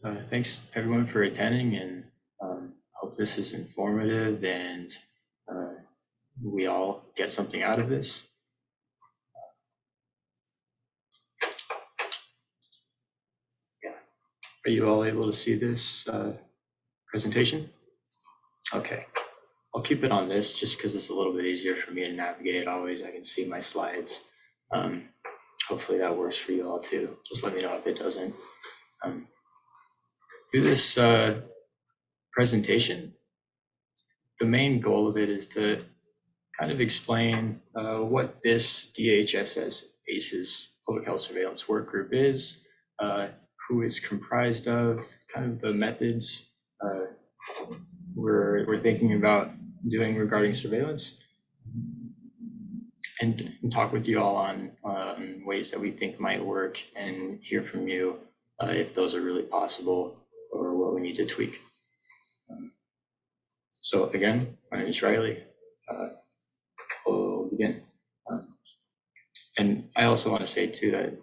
Thanks everyone for attending, and hope this is informative and we all get something out of this. Yeah. Are you all able to see this presentation? Okay. I'll keep it on this just because it's a little bit easier for me to navigate always. I can see my slides. Hopefully that works for you all too. Just let me know if it doesn't. Through this presentation, the main goal of it is to kind of explain what this DHSS ACES Public Health Surveillance Work Group is, who it's comprised of, kind of the methods we're thinking about doing regarding surveillance, and talk with you all on ways that we think might work, and hear from you if those are really possible or what we need to tweak. So again, my name is Riley. We'll begin. And I also want to say too that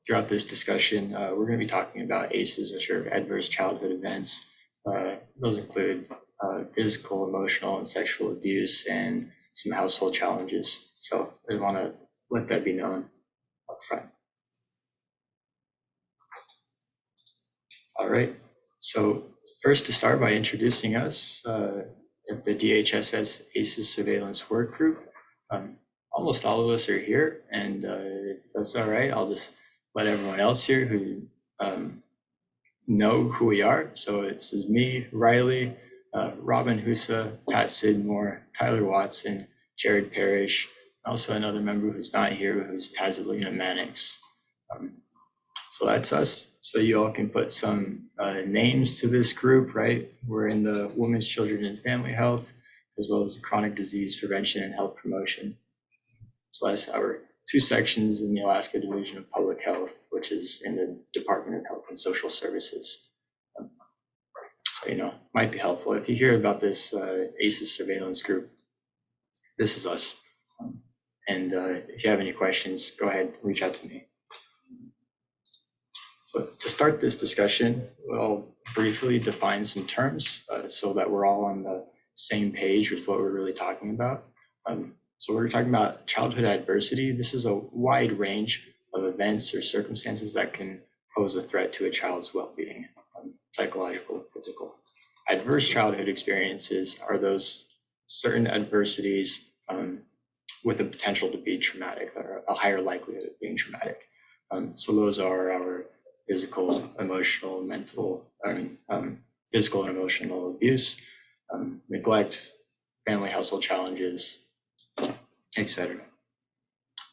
throughout this discussion, we're going to be talking about ACEs, which are adverse childhood events. Those include physical, emotional, and sexual abuse, and some household challenges. So I want to let that be known up front. All right. So first, to start by introducing us, the DHSS ACEs Surveillance Work Group. Almost all of us are here, and if that's all right, I'll just let everyone else here who know who we are. So it's me, Riley, Robin Husa, Pat Sidmore, Tyler Watson, Jared Parrish, also another member who's not here, who's Tazalina Mannix. So that's us. So you all can put some names to this group, right? We're in the Women's, Children, and Family Health, as well as Chronic Disease Prevention and Health Promotion. So that's our two sections in the Alaska Division of Public Health, which is in the Department of Health and Social Services. So, might be helpful. If you hear about this ACEs surveillance group, this is us. And if you have any questions, go ahead, reach out to me. So to start this discussion, we'll briefly define some terms so that we're all on the same page with what we're really talking about. So we're talking about childhood adversity. This is a wide range of events or circumstances that can pose a threat to a child's well-being, psychological and physical. Adverse childhood experiences are those certain adversities with the potential to be traumatic, or a higher likelihood of being traumatic. So those are our physical, emotional, mental, physical and emotional abuse, neglect, family household challenges, etc.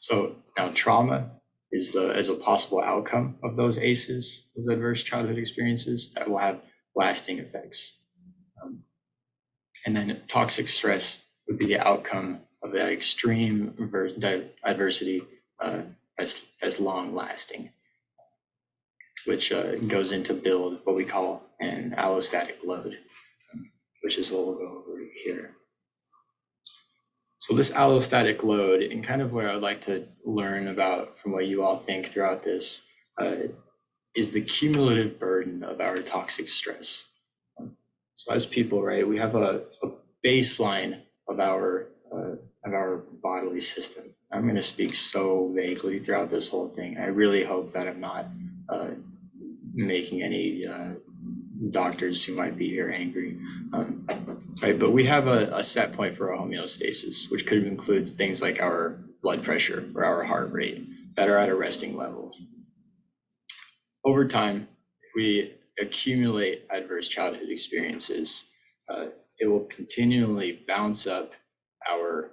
So now trauma is a possible outcome of those ACEs, those adverse childhood experiences that will have lasting effects. And then toxic stress would be the outcome of that extreme adversity that's long lasting, which goes into build what we call an allostatic load, which is what we'll go over here. So this allostatic load, and kind of what I would like to learn about from what you all think throughout this, is the cumulative burden of our toxic stress. So as people, right, we have a baseline of our bodily system. I'm going to speak so vaguely throughout this whole thing. I really hope that I'm not making any doctors who might be here angry. Right, but we have a set point for our homeostasis, which could include things like our blood pressure or our heart rate that are at a resting level. Over time, if we accumulate adverse childhood experiences, it will continually bounce up our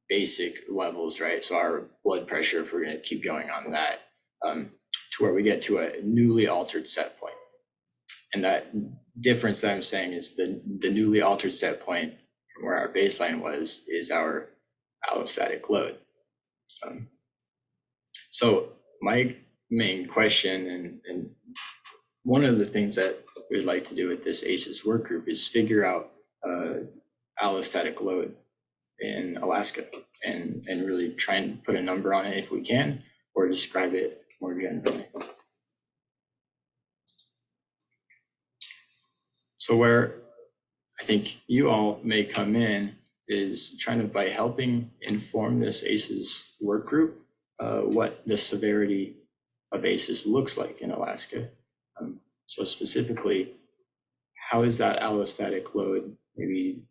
basic levels, right? So our blood pressure, if we're going to keep going on that, to where we get to a newly altered set point. And that difference that I'm saying is the newly altered set point from where our baseline was is our allostatic load. So my main question, and one of the things that we'd like to do with this ACEs work group is figure out allostatic load in Alaska and really try and put a number on it if we can, or describe it more generally. So where I think you all may come in is trying to, by helping inform this ACEs work group, what the severity of ACEs looks like in Alaska. So specifically, how is that allostatic load maybe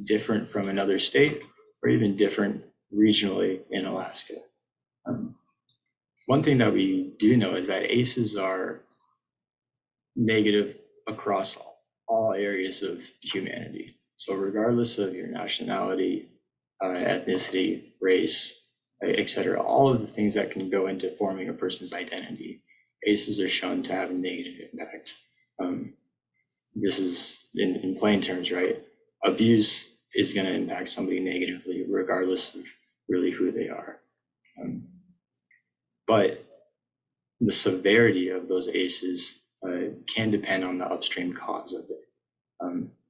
different from another state or even different regionally in Alaska? One thing that we do know is that ACEs are negative across all areas of humanity. So regardless of your nationality, ethnicity, race, etc., all of the things that can go into forming a person's identity, ACEs are shown to have a negative impact. This is in plain terms, right? Abuse is going to impact somebody negatively, regardless of really who they are. But the severity of those ACEs can depend on the upstream cause of it,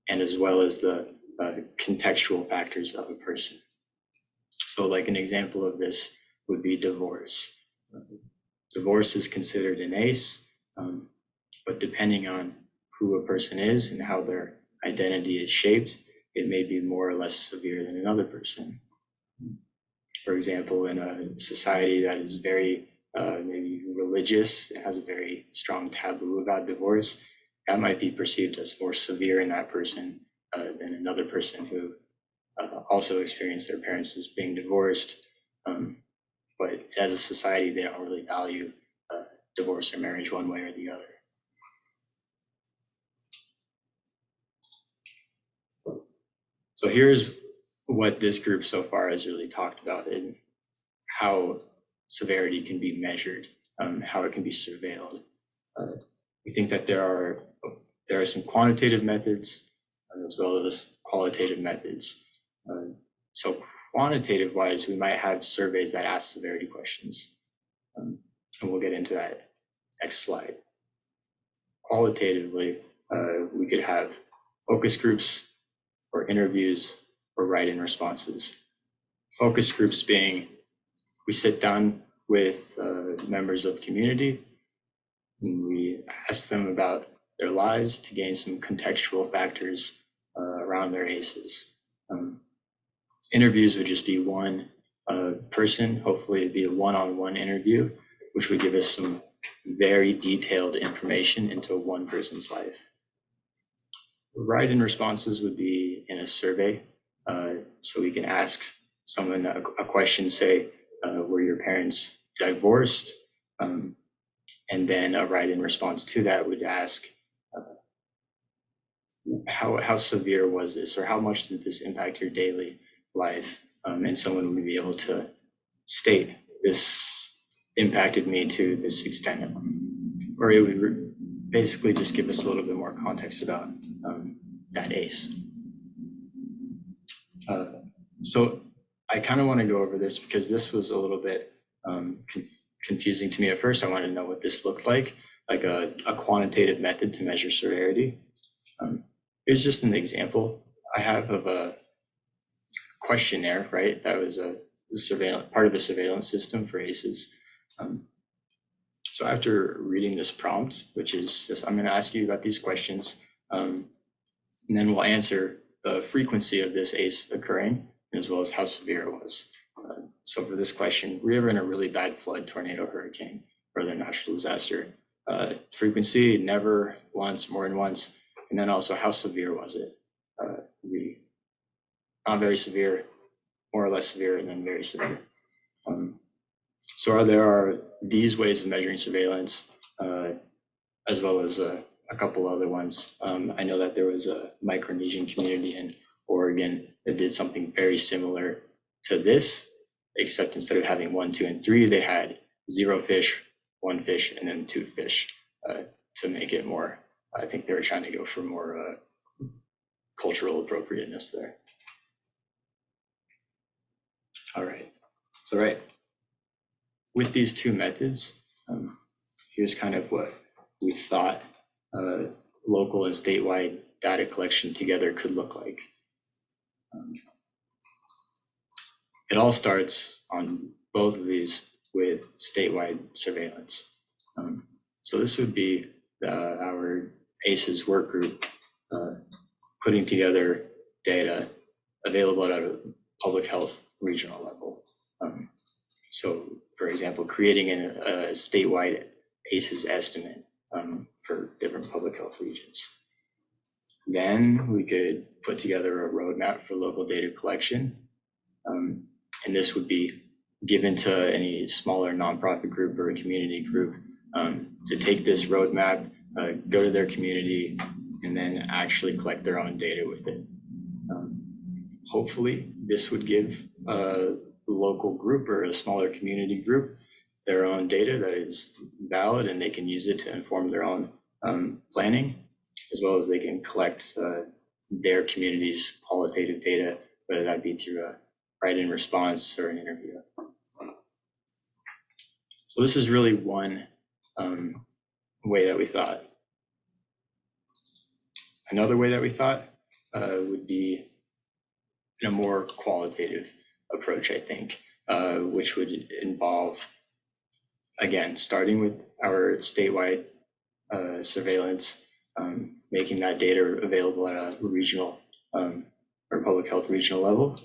and as well as the contextual factors of a person. So like an example of this would be divorce. Divorce is considered an ACE, but depending on who a person is and how their identity is shaped, it may be more or less severe than another person. For example, in a society that is very maybe religious, it has a very strong taboo about divorce, that might be perceived as more severe in that person than another person who also experienced their parents as being divorced. But as a society, they don't really value divorce or marriage one way or the other. So here's what this group so far has really talked about and how severity can be measured, how it can be surveilled. We think that there are some quantitative methods as well as qualitative methods. So quantitative wise, we might have surveys that ask severity questions, and we'll get into that next slide. Qualitatively, we could have focus groups or interviews or write-in responses. Focus groups being, we sit down with members of the community and we ask them about their lives to gain some contextual factors around their ACEs. Interviews would just be one person, hopefully it'd be a one-on-one interview, which would give us some very detailed information into one person's life. Write-in responses would be in a survey. So we can ask someone a question, say, were your parents divorced? And then a write-in response to that would ask, how severe was this, or how much did this impact your daily life? And someone would be able to state, this impacted me to this extent, or it would basically just give us a little bit more context about that ACE. So I kind of want to go over this because this was a little bit confusing to me at first. I wanted to know what this looked like a quantitative method to measure severity. Here's just an example I have of a questionnaire, right? That was a part of a surveillance system for ACEs. So after reading this prompt, which is just, I'm going to ask you about these questions, and then we'll answer the frequency of this ACE occurring, as well as how severe it was. So for this question, were you ever in a really bad flood, tornado, hurricane, or other natural disaster? Frequency, never, once, more than once, and then also how severe was it? Not very severe, more or less severe, and then very severe. So there are these ways of measuring surveillance, as well as a couple other ones. I know that there was a Micronesian community in Oregon that did something very similar to this, except instead of having 1, 2, and 3, they had 0 fish, 1 fish, and then 2 fish to make it more. I think they were trying to go for more cultural appropriateness there. All right, so with these two methods, here's kind of what we thought local and statewide data collection together could look like. It all starts on both of these with statewide surveillance. So this would be our ACEs work group putting together data available at a public health regional level. So for example, creating a statewide ACEs estimate for different public health regions. Then we could put together a roadmap for local data collection. And this would be given to any smaller nonprofit group or a community group to take this roadmap, go to their community, and then actually collect their own data with it. Hopefully, this would give a local group or a smaller community group their own data that is valid, and they can use it to inform their own planning, as well as they can collect their community's qualitative data, whether that be through a write-in response or an interview. So this is really one way that we thought. Another way that we thought would be in a more qualitative approach, I think, which would involve, again, starting with our statewide surveillance, making that data available at a regional or public health regional level.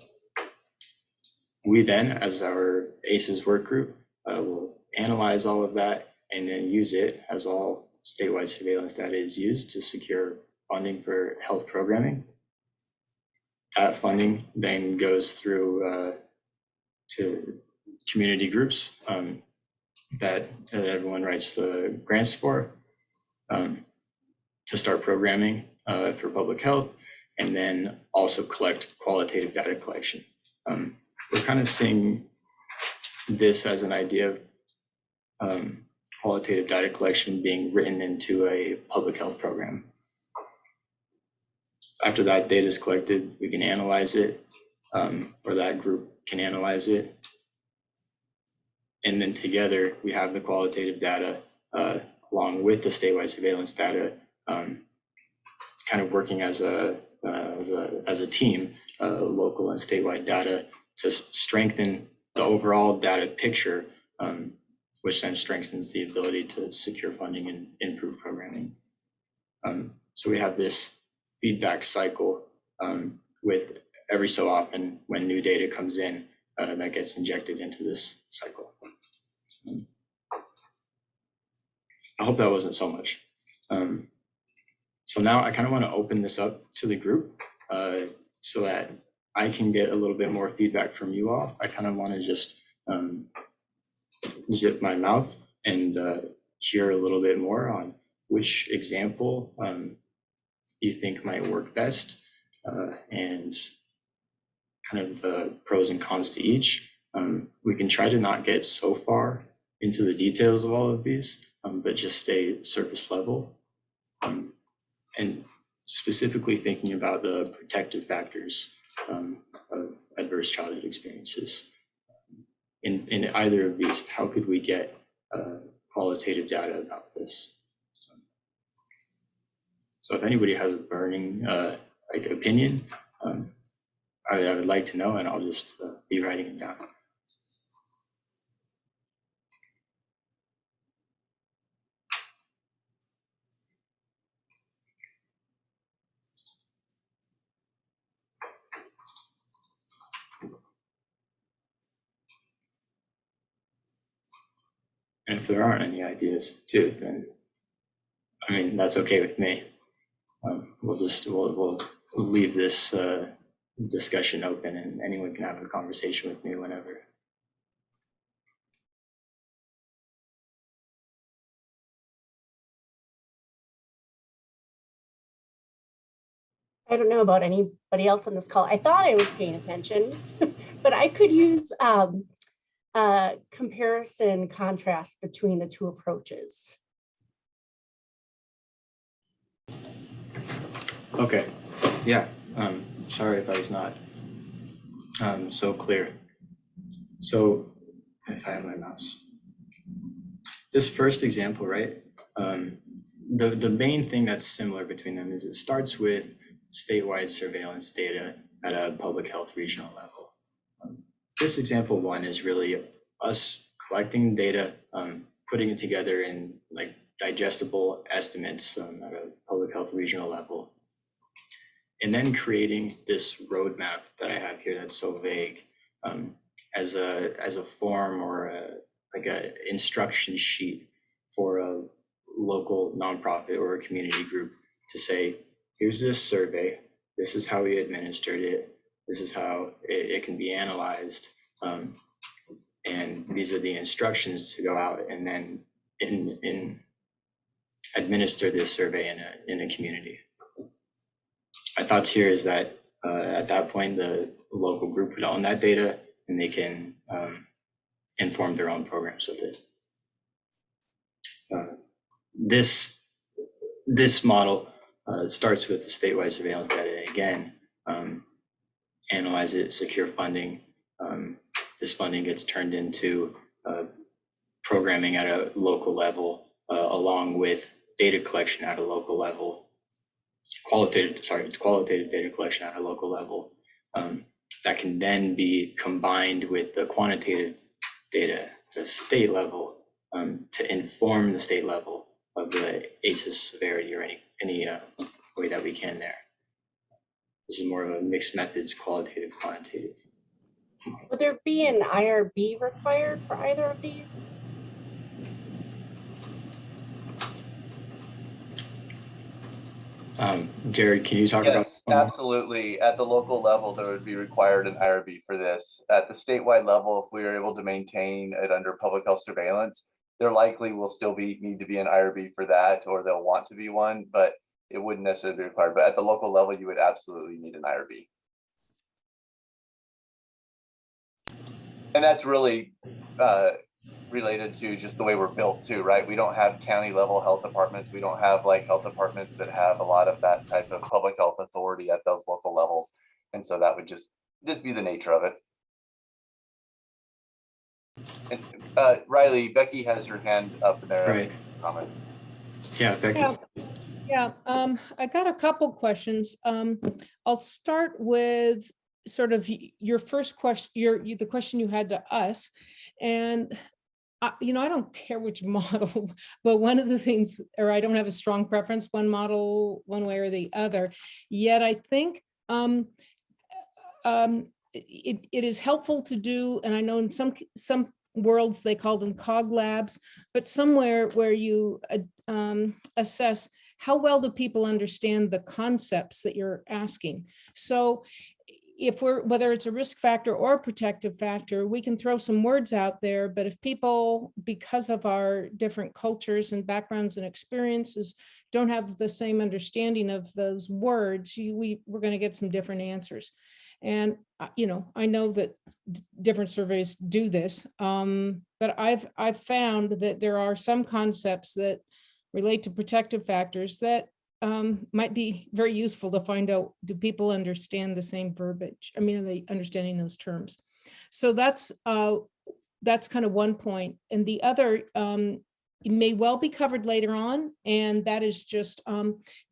We then, as our ACEs work group, will analyze all of that and then use it as all statewide surveillance data is used to secure funding for health programming. That funding then goes through to community groups that everyone writes the grants for to start programming for public health, and then also collect qualitative data collection. We're kind of seeing this as an idea of qualitative data collection being written into a public health program. After that data is collected, we can analyze it, or that group can analyze it. And then together we have the qualitative data along with the statewide surveillance data, kind of working as a team, local and statewide data to strengthen the overall data picture, which then strengthens the ability to secure funding and improve programming. So we have this feedback cycle with every so often when new data comes in that gets injected into this cycle. I hope that wasn't so much. So now I kind of want to open this up to the group so that I can get a little bit more feedback from you all. I kind of want to just zip my mouth and hear a little bit more on which example you think might work best, and kind of the pros and cons to each. We can try to not get so far into the details of all of these, but just stay surface level. And specifically thinking about the protective factors of adverse childhood experiences. In either of these, how could we get qualitative data about this? So if anybody has a burning opinion, I would like to know, and I'll just be writing it down. And if there aren't any ideas too, then I mean, that's okay with me. We'll leave this discussion open, and anyone can have a conversation with me whenever. I don't know about anybody else on this call. I thought I was paying attention, but I could use comparison contrast between the two approaches. Okay, yeah, sorry if I was not so clear. So if I have my mouse. This first example, right? The main thing that's similar between them is it starts with statewide surveillance data at a public health regional level. This example one is really us collecting data, putting it together in like digestible estimates at a public health regional level, and then creating this roadmap that I have here that's so vague, as a form or like a instruction sheet for a local nonprofit or a community group to say, here's this survey, this is how we administered it, this is how it can be analyzed, and these are the instructions to go out and then in administer this survey in a community. My thoughts here is that at that point, the local group would own that data and they can inform their own programs with it. This model starts with the statewide surveillance data again, analyze it, secure funding. This funding gets turned into programming at a local level, along with data collection at a local level, qualitative data collection at a local level, that can then be combined with the quantitative data at the state level, to inform the state level of the ACEs severity or any way that we can there. This is more of a mixed methods, qualitative, quantitative. Would there be an IRB required for either of these? Jared, can you talk about? Yes, absolutely. At the local level, there would be required an IRB for this. At the statewide level, if we are able to maintain it under public health surveillance, there likely will still need to be an IRB for that, or they'll want to be one, but it wouldn't necessarily be required. But at the local level, you would absolutely need an IRB. And that's really related to just the way we're built too, right? We don't have county level health departments. We don't have like health departments that have a lot of that type of public health authority at those local levels. And so that would just be the nature of it. And Riley, Becky has her hand up there. Right. Comment. Yeah, Becky. Yeah, I got a couple questions. I'll start with sort of your first question, the question you had to us. And I don't care which model, but one of the things, or I don't have a strong preference, one model, one way or the other. Yet I think it is helpful to do, and I know in some worlds they call them cog labs, but somewhere where you assess how well do people understand the concepts that you're asking. So if whether it's a risk factor or a protective factor, we can throw some words out there, but if people, because of our different cultures and backgrounds and experiences, don't have the same understanding of those words, we're going to get some different answers. And, I know that different surveys do this, but I've found that there are some concepts that relate to protective factors that might be very useful to find out, do people understand the same verbiage? I mean, are they understanding those terms? So that's kind of one point. And the other may well be covered later on, and that is just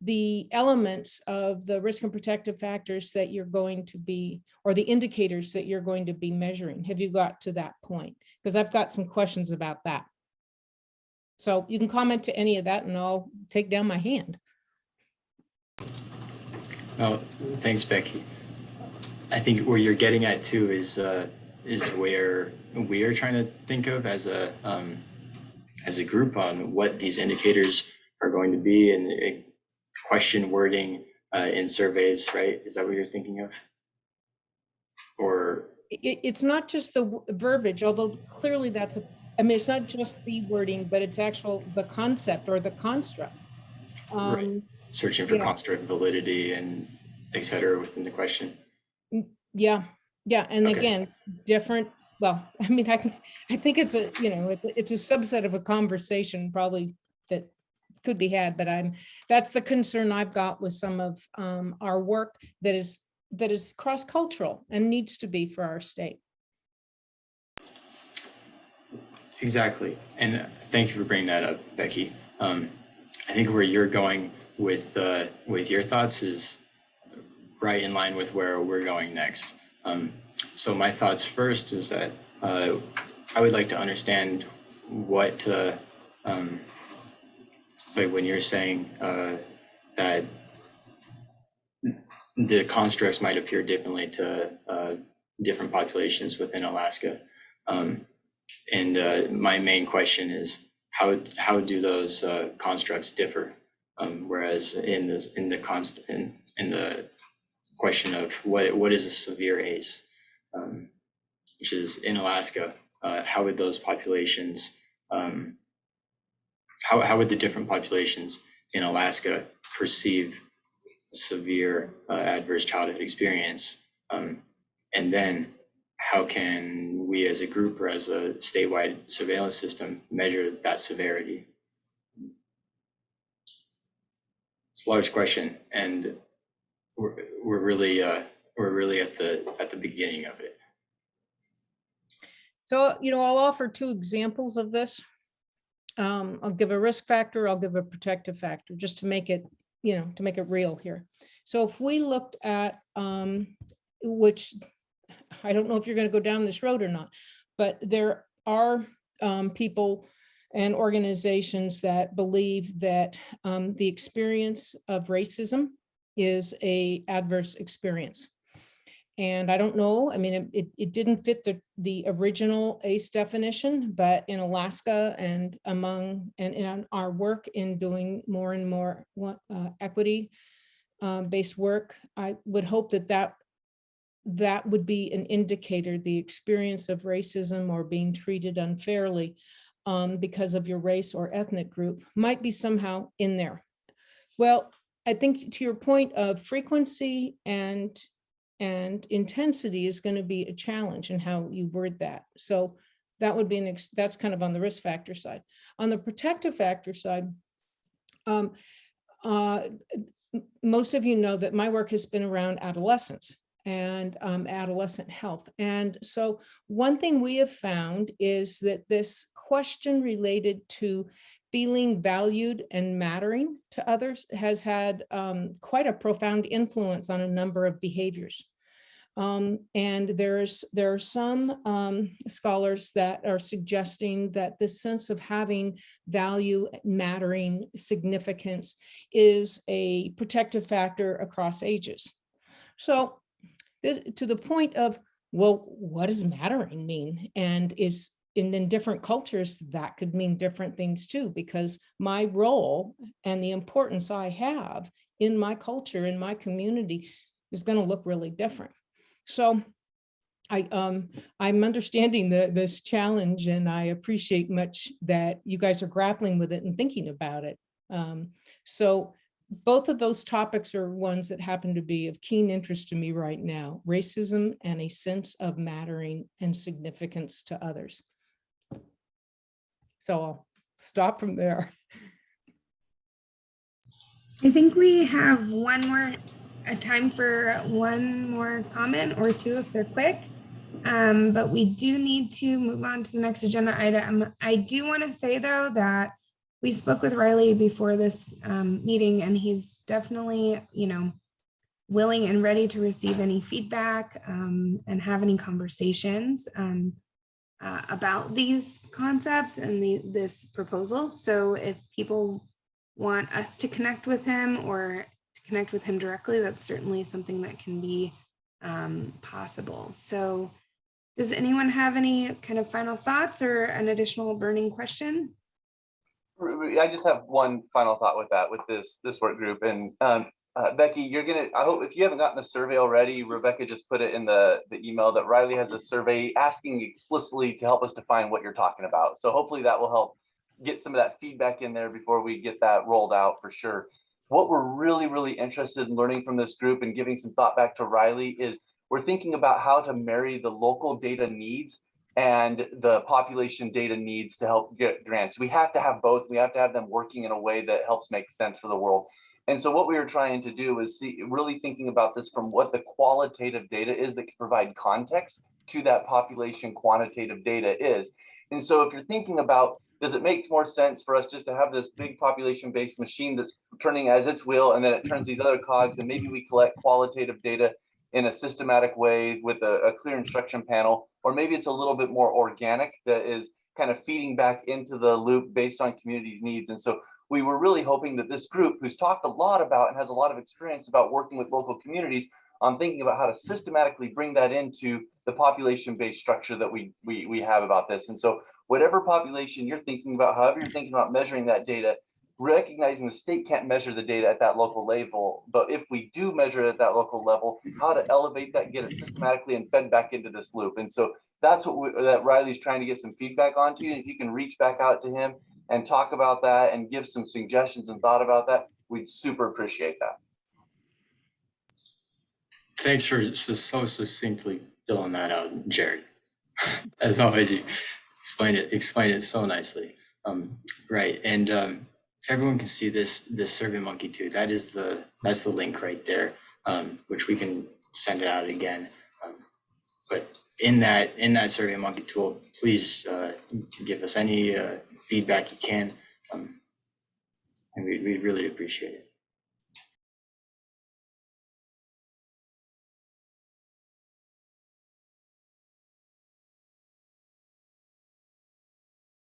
the elements of the risk and protective factors that you're going to be, or the indicators that you're going to be measuring. Have you got to that point? Because I've got some questions about that. So you can comment to any of that and I'll take down my hand. Oh, thanks, Becky. I think where you're getting at too is where we are trying to think of as a group on what these indicators are going to be, and question wording in surveys, right? Is that what you're thinking of? Or it's not just the verbiage, although clearly that's it's not just the wording, but it's the concept or the construct. right. Searching for construct validity and et cetera within the question. Yeah. And Okay. again, different. Well, I mean, I think it's it's a subset of a conversation probably that could be had, but that's the concern I've got with some of our work that is cross-cultural and needs to be for our state. Exactly. And thank you for bringing that up, Becky. I think where you're going with your thoughts is right in line with where we're going next. So my thoughts first is that I would like to understand what, like when you're saying that the constructs might appear differently to different populations within Alaska. And my main question is how do those constructs differ? Whereas in the question of what is a severe ACE, which is in Alaska, how would those populations, how would the different populations in Alaska perceive severe adverse childhood experience? And then how can we as a group or as a statewide surveillance system measure that severity? It's a large question, and we're really at the beginning of it. So, I'll offer two examples of this. I'll give a risk factor, I'll give a protective factor, just to make it, to make it real here. So if we looked at, which I don't know if you're going to go down this road or not, but there are people and organizations that believe that the experience of racism is an adverse experience. And I don't know, I mean, it didn't fit the original ACE definition, but in Alaska and in our work in doing more and more equity based work, I would hope that would be an indicator, the experience of racism or being treated unfairly because of your race or ethnic group might be somehow in there. Well, I think to your point of frequency and intensity is going to be a challenge in how you word that. So that would be that's kind of on the risk factor side. On the protective factor side, most of you know that my work has been around adolescence and adolescent health. And so one thing we have found is that this question related to feeling valued and mattering to others has had quite a profound influence on a number of behaviors. And there are some scholars that are suggesting that this sense of having value, mattering, significance is a protective factor across ages. So this, to the point of, well, what does mattering mean? And in different cultures, that could mean different things too, because my role and the importance I have in my culture, in my community, is going to look really different. So I'm understanding this challenge, and I appreciate much that you guys are grappling with it and thinking about it. So both of those topics are ones that happen to be of keen interest to me right now: racism and a sense of mattering and significance to others. So I'll stop from there. I think we have time for one more comment or two if they're quick. But we do need to move on to the next agenda item. I do want to say, though, that we spoke with Riley before this meeting, and he's definitely, willing and ready to receive any feedback and have any conversations about these concepts and this proposal. So if people want us to connect with him or to connect with him directly, that's certainly something that can be possible. So does anyone have any kind of final thoughts or an additional burning question? I just have one final thought with that, with this work group. And Becky, I hope if you haven't gotten the survey already, Rebecca just put it in the email that Riley has a survey asking explicitly to help us define what you're talking about. So hopefully that will help get some of that feedback in there before we get that rolled out for sure. What we're really, really interested in learning from this group and giving some thought back to Riley is we're thinking about how to marry the local data needs and the population data needs to help get grants. We have to have both. We have to have them working in a way that helps make sense for the world. And so what we were trying to do is really thinking about this from what the qualitative data is that can provide context to that population quantitative data is. And so if you're thinking about, does it make more sense for us just to have this big population-based machine that's turning as its wheel, and then it turns these other cogs, and maybe we collect qualitative data in a systematic way with a clear instruction panel, or maybe it's a little bit more organic that is kind of feeding back into the loop based on communities' needs. And so we were really hoping that this group, who's talked a lot about and has a lot of experience about working with local communities on thinking about how to systematically bring that into the population-based structure that we have about this. And so whatever population you're thinking about, however you're thinking about measuring that data, recognizing the state can't measure the data at that local level, but if we do measure it at that local level, how to elevate that, get it systematically and fed back into this loop. And so that's what that Riley's trying to get some feedback onto. If you can reach back out to him and talk about that and give some suggestions and thought about that, we'd super appreciate that. Thanks for so succinctly filling that out, Jared. As always, you explain it so nicely. Right, and if everyone can see this SurveyMonkey too, that's the link right there, which we can send it out again. But in that SurveyMonkey tool, please give us any feedback you can, and we really appreciate it.